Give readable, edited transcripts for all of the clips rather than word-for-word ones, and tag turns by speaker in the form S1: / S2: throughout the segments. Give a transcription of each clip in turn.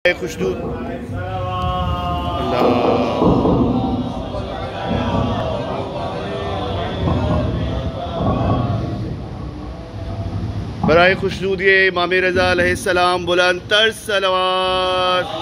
S1: خوشنود برائے خوشنود یہ امام رضا علیہ السلام بلند تر صلوات.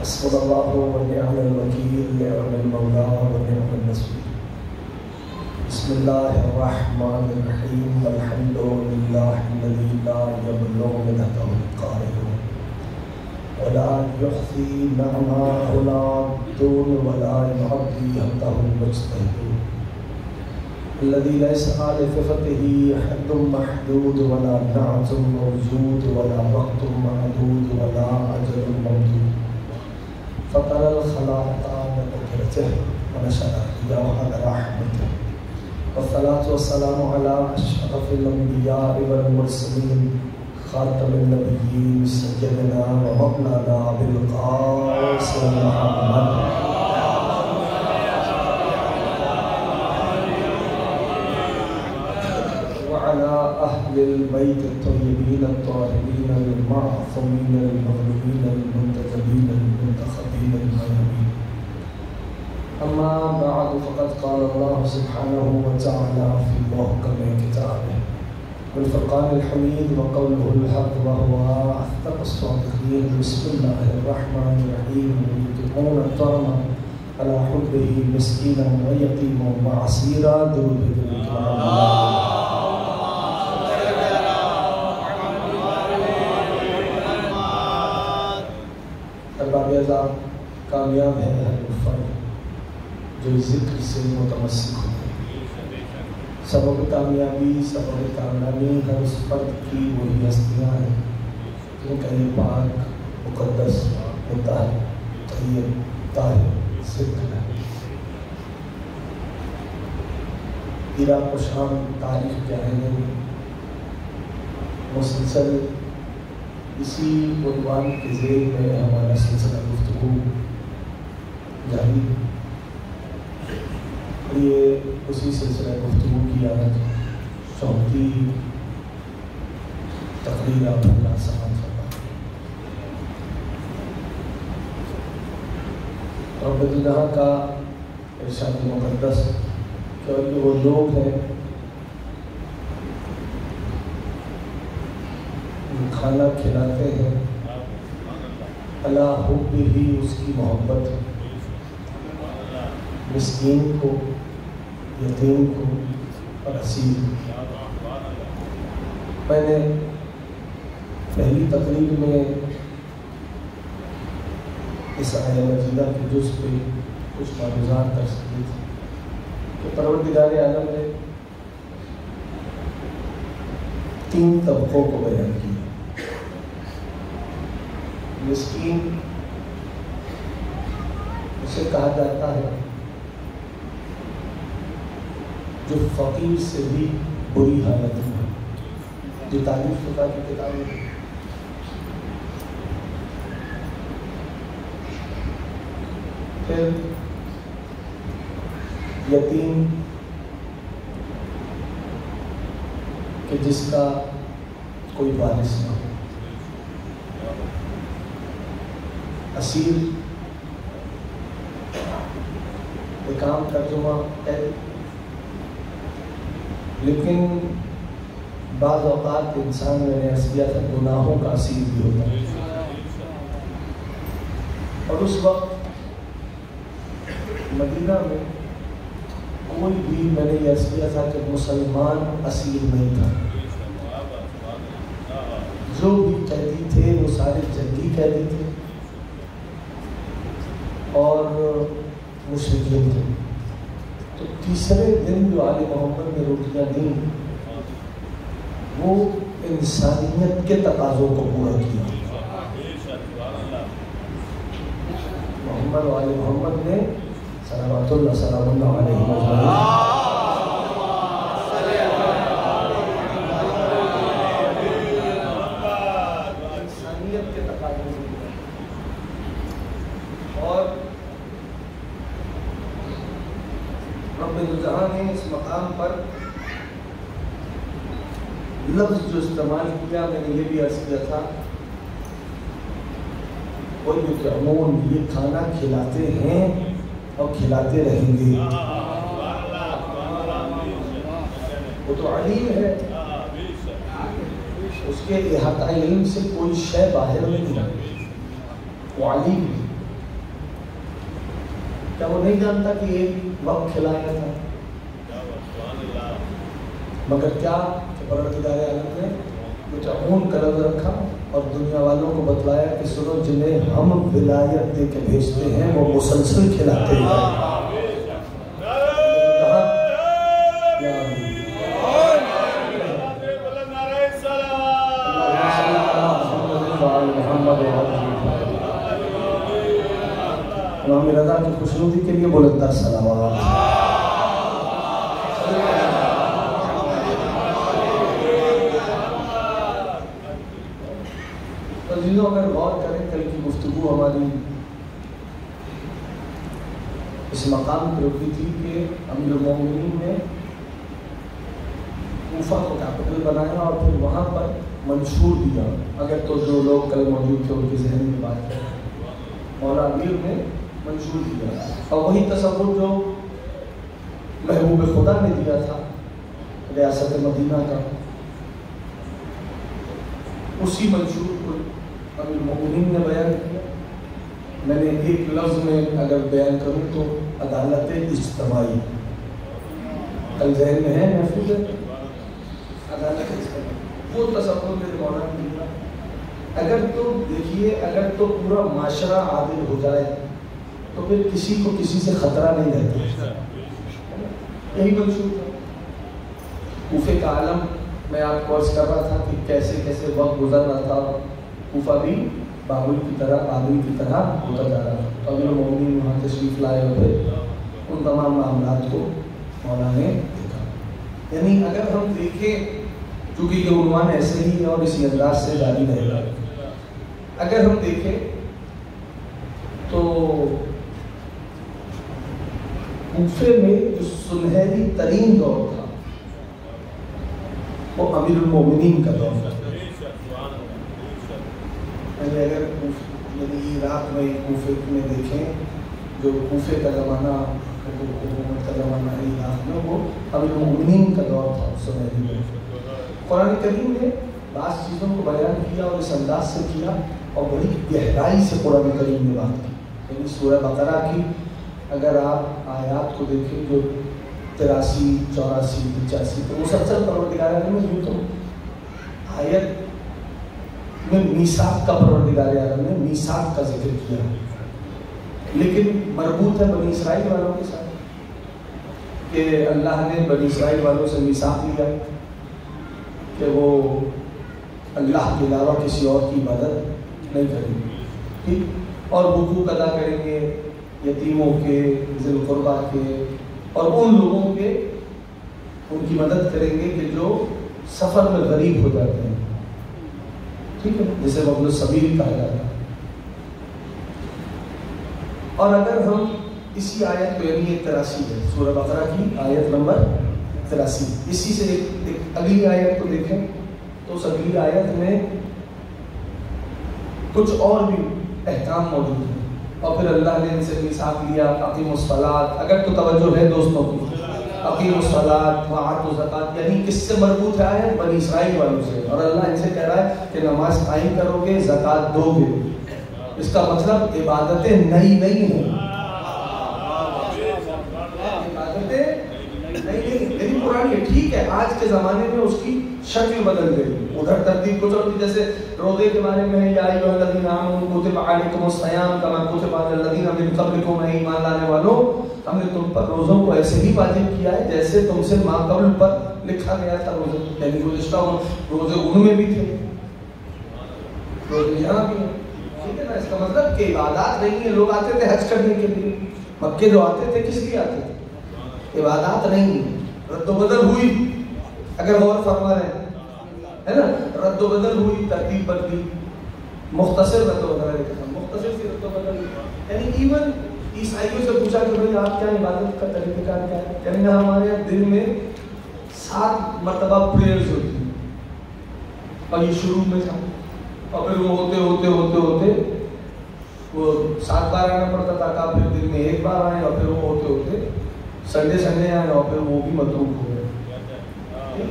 S1: حسبنا الله ونعم الوكيل نعم المولى ونعم النصير. بسم الله الرحمن الرحيم. الحمد لله الذي لا يبلغ منته القائلون ولا يحصي نعمه العبدون ولا يعطي حقه المجتهدون الذي ليس على صفته حد محدود ولا نعت موجود ولا وقت معدود ولا أجل ممدود فطر الخلائق بقدرته ونشأ إياه على رحمته والصلاة والسلام على أشرف الأنبياء والمرسلين خاتم النبيين سيدنا ومولانا أبي القاسم محمد وعلى أهل البيت الطيبين الطاهرين المعصومين المظلومين المنتجبين المنتخبين الميامين. أما بعد فقد قال الله سبحانه وتعالى في محكم كتابه والفرقان الحميد وقوله الحق وهو أصدق الصادقين. بسم الله الرحمن الرحيم. ويطعمون الطعام على حبه مسكينا ويتيما وعسيرا. درود ارباب اعظام کامیاب ہے اہل فرد جو ذکر سے متمسک ہو. سبب کامیابی سبب کامیابی ہر اس فرد کی وہی ہستیاں ہیں جن کا یہ پاک مقدس مطہر طیب طاہر ذکر ہے. ایرا و شام تاریخ کے آئینے میں مسلسل اسی عنوان کے ذیل میں ہمارا سلسلہ گفتگو جاری. یہ اسی سلسلہ گفتگو کی آج 34 تقریر آپ اللہ سماعت فرمائیں. رب الجنہ کا ارشاد مقدس کہ وہ لوگ ہیں کھانا کھلاتے ہیں علی حب ہی اس کی محبت مسکین کو یتیم کو اور اسیر. میں نے پہلی تقریر میں اس آیہ مجیدہ کے جز پہ کچھ معجزات درس کیے تھے کہ پروردگار عالم نے 3 طبقوں کو بیان کیا۔ مسکین اسے کہا جاتا ہے جو فقیر سے بھی بری حالت میں، جو تعریف فقہ کی کتابیں ہیں۔ پھر یتیم کہ جس کا کوئی وارث نہ ہو، اسیر، ایک عام ترجمہ ہے، لیکن بعض اوقات انسان میں نے عرض کیا تھا گناہوں کا اسیر بھی ہوتا ہے، اور اس وقت مدینہ میں کوئی بھی، میں نے یہ عرض کیا تھا کہ مسلمان اسیر نہیں تھا، جو بھی قیدی تھے وہ سارے جنگی قیدی تھے اور مشرکین تھے۔ تو تیسرے دن جو آل محمد نے روٹیاں دیں وہ انسانیت کے تقاضوں کو پورا کیا۔ محمد و آل محمد نے صلوات اللہ سلام اللہ علیہ وسلم انسانیت کے تقاضوں کو پورا کیا، اور رب الجہاں نے اس مقام پر لفظ جو استعمال کیا، میں نے یہ بھی عرض کیا تھا، وَيُطْعِمُونَ، یہ کھانا کھلاتے ہیں اور کھلاتے رہیں گے۔ وہ تو علیم ہے، اس کے احاطہ علم سے کوئی شے باہر نہیں ہے، وہ علیم ہے۔ کیا وہ نہیں جانتا کہ ایک وقت کھلایا تھا؟ مگر کیا کہ پروردگار عالم نے متعمون کا لفظ رکھا اور دنیا والوں کو بتلایا کہ سنو، جنہیں ہم ولایت دے کے بھیجتے ہیں وہ مسلسل کھلاتے ہیں۔ امام رضا کی خوشنودی کے لیے بلندہ صلوات۔ عزیزوں، اگر غور کریں کل کی گفتگو ہماری اس مقام پہ رکی تھی کہ امیر المومنین نے کوفہ کو کیپٹل بنایا اور پھر وہاں پر منشور دیا۔ اگر تو جو لوگ کل موجود تھے ان کے ذہن میں بات کریں، مولا امیر نے منشور دیا، اور وہی تصور جو محبوب خدا نے دیا تھا ریاست مدینہ کا، اسی منشور کو امیر المومنین نے بیان کیا۔ میں نے ایک لفظ میں اگر بیان کروں تو عدالت اجتماعی، کل ذہن میں ہے، محفوظ ہے، عدالت اجتماعی، وہ تصور میں مولانا نے دیا۔ اگر تو دیکھیے، اگر تو پورا معاشرہ عادل ہو جائے تو پھر کسی کو کسی سے خطرہ نہیں رہتا، یہی منشور تھا۔ کوفے کا عالم میں آپ کو عرض کر رہا تھا کہ کیسے کیسے وقت گزر رہا تھا، کوفہ بھی بابل کی طرح ہوتا جا رہا تھا۔ تو امیر المومنین وہاں تشریف لائے اور پھر ان تمام معاملات کو مولا نے دیکھا۔ یعنی اگر ہم دیکھیں، چونکہ یہ عنوان ایسے ہی ہے اور اسی انداز سے جاری رہے گا، اگر ہم دیکھیں تو کوفے میں جو سنہری ترین دور تھا وہ امیر المومنین کا دور تھا۔ اگر یعنی عراق میں کوفے میں دیکھیں، جو کوفے کا زمانہ، حکومت کا زمانہ ہے عراق میں، وہ امیر المومنین کا دور تھا اس سنہری میں۔ قرآن کریم نے بعض چیزوں کو بیان کیا اور اس انداز سے کیا، اور بڑی گہرائی سے قرآن کریم نے بات کی۔ یعنی سورہ بقرہ کی اگر آپ آیات کو دیکھیں جو 83، 84، 85، تو مسلسل پروردگار عالم نے یوں تو آیت میں میثاق کا، پروردگار عالم نے میثاق کا ذکر کیا لیکن مربوط ہے بنی اسرائیل والوں کے ساتھ کہ اللہ نے بنی اسرائیل والوں سے میثاق لیا کہ وہ اللہ کے علاوہ کسی اور کی عبادت نہیں کریں گے، ٹھیک، اور حقوق ادا کریں گے یتیموں کے، ذی القربیٰ کے، اور ان لوگوں کے، ان کی مدد کریں گے کہ جو سفر میں غریب ہو جاتے ہیں، ٹھیک ہے، جسے وابن السبیل کہا جاتا ہے۔ اور اگر ہم اسی آیت کو، یعنی 83 ہے سورہ بقرہ کی آیت نمبر 83، اسی سے ایک اگلی آیت کو دیکھیں تو اس اگلی آیت میں کچھ اور بھی احکام موجود ہیں، اور پھر اللہ نے ان سے میثاق لیا، اقیموا الصلاۃ، اگر تو توجہ ہے دوستوں کی، اقیموا الصلاۃ وآتوا الزکاۃ، یعنی کس سے مربوط ہے آیت؟ بنی اسرائیل والوں سے، اور اللہ ان سے کہہ رہا ہے کہ نماز قائم کرو گے، زکوٰۃ دو گے، اس کا مطلب عبادتیں نئی نہیں ہیں، لیکن پرانی ہے، ٹھیک ہے، آج کے زمانے میں اس کی شکل بدل گئی، ادھر ترتیب کچھ ہوتی، جیسے روزے کے بارے میں یا ایھا الذین آمنوا کتب علیکم الصیام کما کتب علی الذین من قبلکم، اے ایمان لانے والوں ہم نے تم پر روزوں کو ایسے ہی واجب کیا ہے جیسے تم سے ما قبل پر لکھا گیا تھا روزے، یعنی گزشتہ روزے ان میں بھی تھے، روزے یہاں بھی ہیں، ٹھیک ہے نا، اس کا مطلب کہ عبادات نہیں ہے، لوگ آتے تھے حج کرنے کے لیے، مکے جو آتے تھے کس لیے آتے تھے؟ عبادات نہیں، رد و بدل ہوئی، اگر غور فرما رہے ہیں ہے نا، رد و بدل ہوئی، ترتیب بدلی، مختصر رد و بدل ہے، مختصر سی رد و بدل، یعنی ایون عیسائیوں سے پوچھا کہ بھائی آپ کیا عبادت کا طریقہ کار کیا ہے، کہیں گے ہمارے یہاں دن میں 7 مرتبہ پریئرز ہوتی ہیں، اور یہ شروع میں تھا، اور پھر وہ ہوتے وہ 7 بار آنا پڑتا تھا، کہا پھر دن میں 1 بار آئے، اور پھر وہ ہوتے سنڈے آئے، اور پھر وہ بھی متروک ہو گئے۔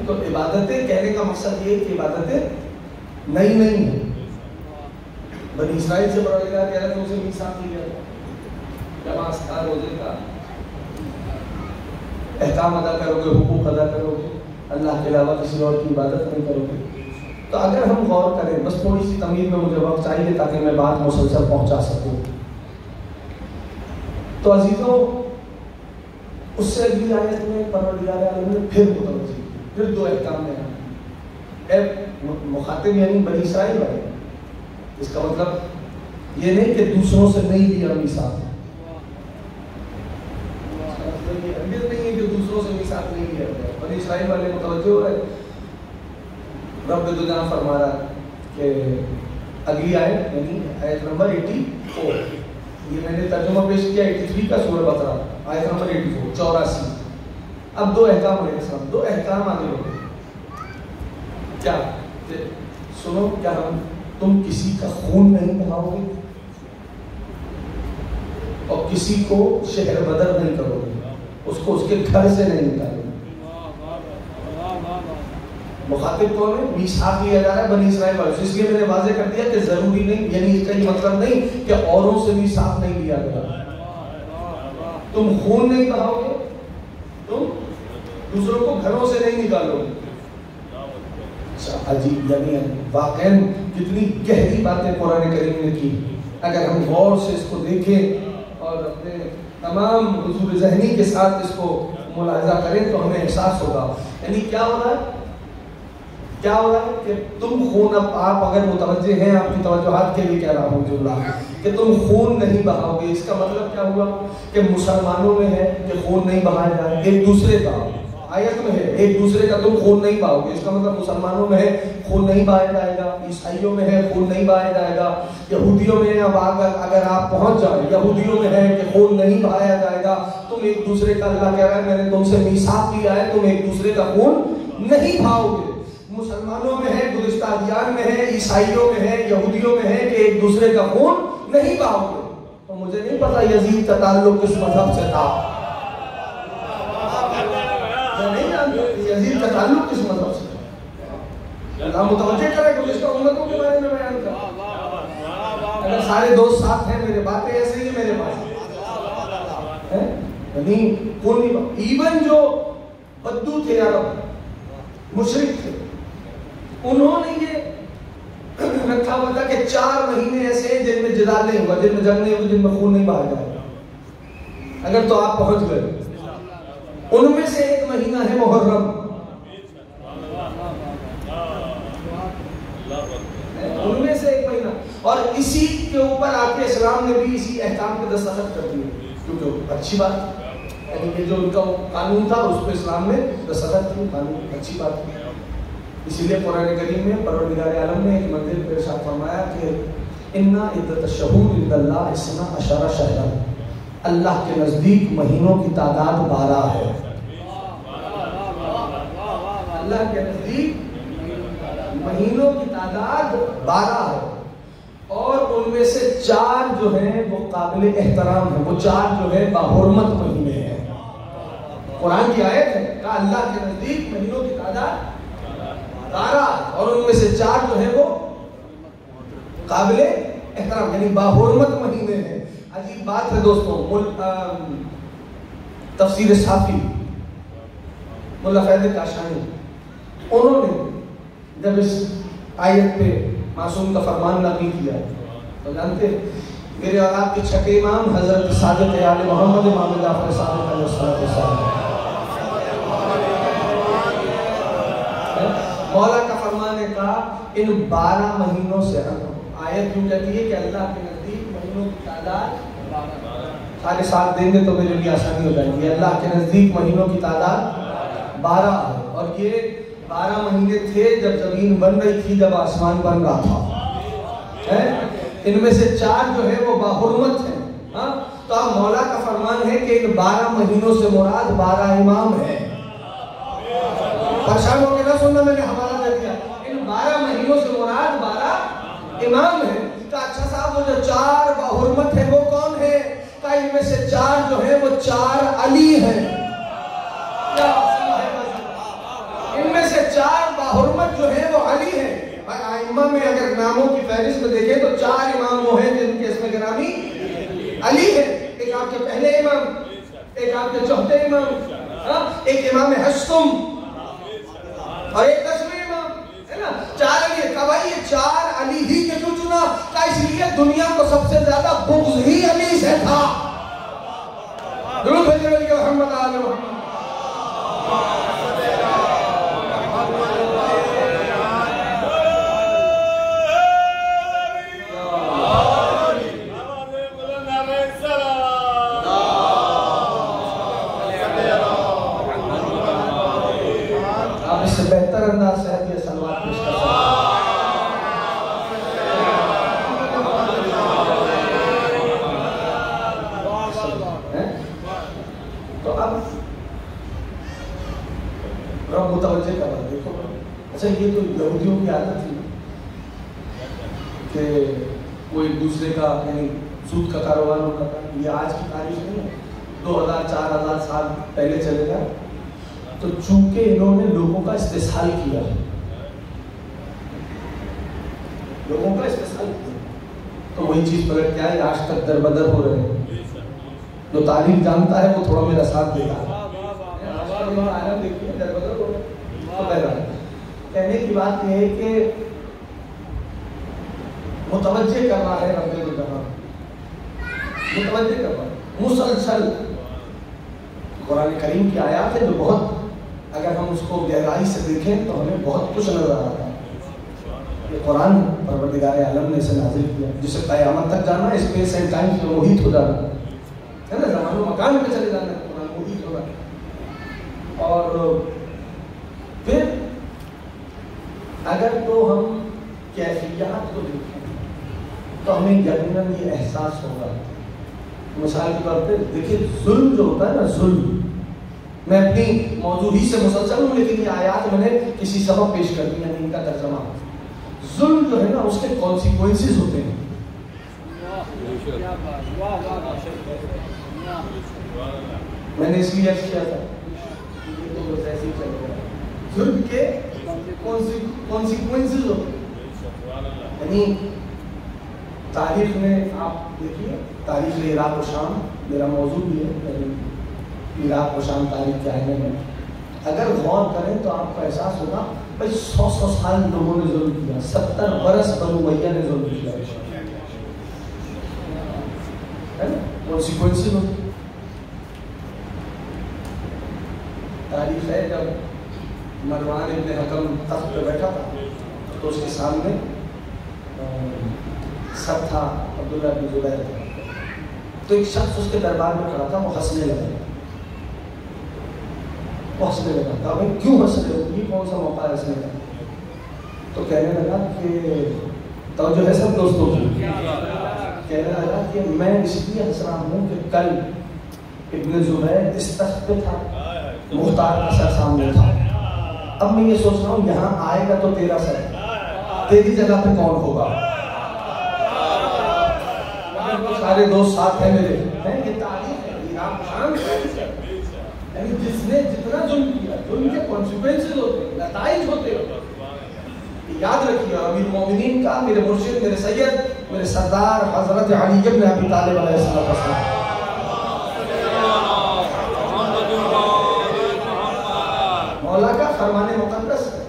S1: تو عبادتیں، کہنے کا مقصد یہ ہے کہ عبادتیں نئی نہیں ہیں، بنی اسرائیل سے پروردگار کہہ رہا تھا، اسے میثاق لیا، نماز کا، روزے کا احکام ادا کرو گے، حقوق ادا کرو گے، اللہ کے علاوہ کسی اور کی عبادت نہیں کرو گے۔ تو اگر ہم غور کریں، بس تھوڑی سی تمہید میں مجھے وقت چاہیے تاکہ میں بات مسلسل پہنچا سکوں، تو عزیزوں اس سے اگلی آیت میں پروردگار عالم نے پھر متوجہ، پھر 2 احکام میں اے مخاطب یعنی بنی اسرائیل والے، اس کا مطلب یہ نہیں کہ دوسروں سے نہیں لیا میثاق، نہیں ہے کہ دوسروں سے میثاق نہیں لیا گیا، بنی اسرائیل والے متوجہ ہو رہے۔ رب دو جہاں فرما رہا کہ اگلی آیت یعنی آیت نمبر 84، یہ میں نے ترجمہ پیش کیا 83 کا سورہ بقرہ، آیت نمبر 84 84۔ اب 2 احکام علیہ السلام، 2 احکام آگے ہوتے ہیں، کیا سنو، کیا تم کسی کا خون نہیں بہاؤ گے اور کسی کو شہر بدر نہیں کرو گے، اس کو اس کے گھر سے نہیں نکالو گے۔ مخاطب کون ہے؟ میثاق لیا جا رہا ہے بنی اسرائیل والوں سے، اس لیے میں نے واضح کر دیا کہ ضروری نہیں، یعنی اس کا یہ مطلب نہیں کہ اوروں سے میثاق نہیں لیا گیا، تم خون نہیں بہاؤ گے، تم دوسروں کو گھروں سے نہیں نکالو گے۔ عجیب، یعنی واقعاً کتنی گہری باتیں قرآن کریم نے کی، اگر ہم غور سے اس کو دیکھیں اور اپنے تمام حضور ذہنی کے ساتھ اس کو ملاحظہ کریں تو ہمیں احساس ہوگا، یعنی کیا ہو رہا ہے کہ تم خون، اب آپ اگر متوجہ ہیں، آپ کی توجہات کے لیے کہہ رہا ہوں اللہ کہ تم خون نہیں بہاؤ گے، اس کا مطلب کیا ہوا کہ مسلمانوں میں ہے کہ خون نہیں بہایا جائے، ایک دوسرے کا، آیت میں ہے ایک دوسرے کا تم خون نہیں بہاؤ گے، اس کا مطلب مسلمانوں میں ہے خون نہیں بہایا جائے گا، عیسائیوں میں ہے خون نہیں بہایا جائے گا، یہودیوں میں اب اگر آپ پہنچ جائیں، یہودیوں میں ہے کہ خون نہیں بہایا جائے گا، تم ایک دوسرے کا، اللہ کہہ رہا ہے میں نے تم سے میثاق لیا ہے، تم ایک دوسرے کا خون نہیں بہاؤ گے۔ مسلمانوں میں ہے، گزشتہ ادیان میں ہے، عیسائیوں میں ہے، یہودیوں میں ہے کہ ایک دوسرے کا خون نہیں بہاؤ گے۔ تو مجھے نہیں پتا یزید کا تعلق کس مذہب سے تھا، میں نہیں جانتا یزید کا تعلق کس مذہب سے تھا، اللہ متوجہ کرے گزشتہ امتوں کے بارے میں بیان کر، اگر سارے دوست ساتھ ہیں، میرے باتیں ایسے ہی میرے پاس نہیں، خون نہیں، ایون جو بدو تھے عرب، مشرک تھے، انہوں نے یہ رکھا ہوا تھا کہ 4 مہینے ایسے ہیں جن میں جدال نہیں ہوا، جن میں جنگ نہیں ہوئی، جن میں خون نہیں بہا جائے گا، اگر تو آپ پہنچ گئے۔ ان میں سے ایک مہینہ ہے محرم، ان میں سے ایک مہینہ، اور اسی کے اوپر آپ کے اسلام نے بھی اسی احکام پہ دستخط کر دیے، کیونکہ اچھی بات، یعنی کہ جو ان کا قانون تھا اس پہ اسلام نے دستخط کی، قانون اچھی بات کی۔ اسی لیے قرآن کریم میں پروردگار عالم نے ایک منزل پہ ارشاد فرمایا کہ اِنَّ عِدَّةَ الشُّهُورِ عِندَ اللَّهِ اثْنَا عَشَرَ شَهْرًا، اللہ کے نزدیک مہینوں کی تعداد 12 ہے۔ اللہ کے نزدیک مہینوں کی تعداد 12 ہے، اور ان میں سے 4 جو ہیں وہ قابل احترام ہیں، وہ 4 جو ہیں باحرمت مہینے ہیں۔ قرآن کی آیت ہے کہ اللہ کے نزدیک مہینوں کی تعداد 12 اور ان میں سے 4 جو ہیں وہ قابل احترام یعنی باحرمت مہینے ہیں۔ عجیب بات ہے دوستوں، تفسیر صافی ملا فیض کاشانی، انہوں نے جب اس آیت پہ معصوم کا فرمان نقل کیا تو جانتے میرے اور آپ کے چھٹے امام حضرت صادق آل محمد امام جعفر صادق علیہ السلام، مولا کا فرمان ہے کہا ان 12 مہینوں سے، آیت کیوں کہتی ہے کہ اللہ کے نزدیک مہینوں کی تعداد 12، سارے ساتھ دیں گے تو میرے لیے آسانی ہو جائے گی۔ اللہ کے نزدیک مہینوں کی تعداد 12 ہے، اور یہ 12 مہینے تھے جب زمین بن رہی تھی، جب آسمان بن رہا تھا۔ ان میں سے 4 جو ہے وہ باحرمت ہیں۔ تو اب مولا کا فرمان ہے کہ ان 12 مہینوں سے مراد 12 امام ہیں۔ پریشان ہو کے نہ سننا، میں نے حوالہ دے دیا، ان 12 مہینوں سے مراد 12 امام ہیں۔ کہ اچھا صاحب وہ جو 4 باحرمت ہیں وہ کون ہیں؟ کہ ان میں سے 4 جو ہیں وہ 4 علی ہیں۔ ان میں سے 4 باحرمت جو ہیں وہ علی ہیں۔ ائمہ میں اگر ناموں کی فہرست میں دیکھیں تو 4 امام وہ ہیں جن کے اسم گرامی علی ہے۔ ایک آپ کے پہلے امام، ایک آپ کے چوتھے امام، ایک امام ہشتم، اور ایک 10ویں امام، ہے نا؟ 4 علی ہے۔ بھائی یہ 4 علی ہی کے کیوں چنا؟ کہ اس لیے دنیا کو سب سے زیادہ بغض ہی علی سے تھا۔ درود بھیجو علی محمد آل محمد۔ بہتر انداز سے یہ سلوات پیش کر سکتے ہیں۔ تو اب رب متوجہ کر رہا، دیکھو اچھا یہ تو یہودیوں کی عادت تھی کہ وہ ایک دوسرے کا یعنی سود کا کاروبار ہوتا تھا، یہ آج کی تاریخ نہیں ہے، 2000-4000 سال پہلے چلے گا۔ تو چونکہ انہوں نے لوگوں کا استحصال کیا، لوگوں کا استحصال کیا، تو وہی چیز پلٹ کے آئی، آج تک در بدر ہو رہے ہیں۔ جو تاریخ جانتا ہے وہ تھوڑا میرا ساتھ دے گا۔ کہنے کی بات یہ ہے کہ متوجہ کر رہا ہے رب الجبار، متوجہ کر رہا ہے مسلسل۔ قرآن کریم کی آیات ہے جو بہت، اگر ہم اس کو گہرائی سے دیکھیں تو ہمیں بہت کچھ نظر آتا ہے۔ یہ قرآن پروردگار عالم نے اسے نازل کیا، جسے قیامت تک جانا، اسپیس اینڈ ٹائم سے محیط ہو جانا ہے نا، زمان و مکان میں چلے جانا ہے، قرآن محیط ہو جانا۔ اور پھر اگر تو ہم کیفیات کو دیکھیں تو ہمیں یقیناً یہ احساس ہوگا۔ مثال کے طور پہ دیکھیں ظلم جو ہوتا ہے نا، ظلم، میں اپنی موضوع ہی سے مسلسل ہوں لیکن یہ آیات میں نے کسی سبب پیش کر دی، یعنی ان کا ترجمہ۔ ظلم جو ہے نا اس کے کانسیکوینسز ہوتے ہیں۔ میں نے اس لیے عرض کیا تھا یہ تو بس ایسے ہی چل رہا ہے، ظلم کے کانسیکوینسز ہوتے ہیں۔ یعنی تاریخ میں آپ دیکھیے، تاریخ عراق و شام میرا موضوع بھی ہے، عراق و شام تاریخ کے آئینے میں اگر غور کریں تو آپ کو احساس ہوگا بھائی 100 سال لوگوں نے ظلم کیا، 70 برس بنو امیہ نے ظلم کیا ہے نا، کانسیکوینسز ہوتے۔ تاریخ ہے جب مروان ابن حکم تخت پہ بیٹھا تھا تو اس کے سامنے سب تھا، عبداللہ بن زبیر تھا، تو ایک شخص اس کے دربار میں کھڑا تھا، وہ ہنسنے لگا، بھائی کیوں ہنس رہے ہو، یہ کون سا موقع ہے ہنسنے کا؟ تو کہنے لگا کہ توجہ ہے سب دوستوں کی، کہنے لگا کہ میں اس لیے ہنس رہا ہوں کہ کل ابن زبیر اس تخت پہ تھا، مختار کا سر سامنے تھا، اب میں یہ سوچ رہا ہوں یہاں آئے گا تو تیرا سر، تیری جگہ پہ کون ہوگا؟ سارے دوست ساتھ ہیں میرے، یہ تاریخ ہے، یہ آپ شان ہے، یعنی جس نے جتنا ظلم کیا، ظلم کے کانسیکوینسز ہوتے ہیں، نتائج ہوتے ہیں، یاد رکھیے۔ امیر المومنین کا، میرے مرشد، میرے سید، میرے سردار حضرت علی ابن ابی طالب علیہ السلام، مولا کا فرمان مقدس ہے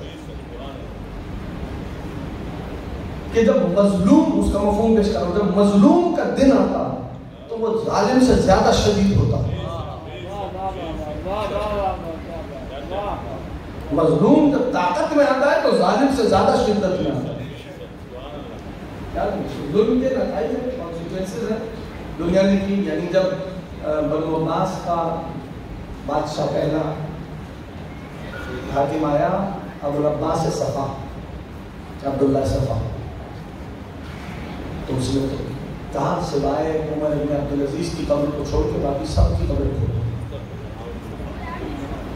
S1: کہ جب مظلوم، اس کا مفہوم پیش کرو، جب مظلوم کا دن آتا تو وہ ظالم سے زیادہ شدید ہوتا۔ مظلوم جب طاقت میں آتا ہے تو ظالم سے زیادہ شدت میں آتا ہے۔ ظلم کے نتائج ہیں، کانسیکوینسز ہیں دنیا نے کی، یعنی جب بنو عباس کا بادشاہ پہلا حاکم آیا، ابو العباس صفا، عبداللہ صفا، تو اس نے کہا سوائے عمر بن عبدالعزیز کی قبر کو چھوڑ کے باقی سب کی قبر کھولو۔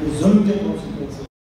S1: یہ ظلم کے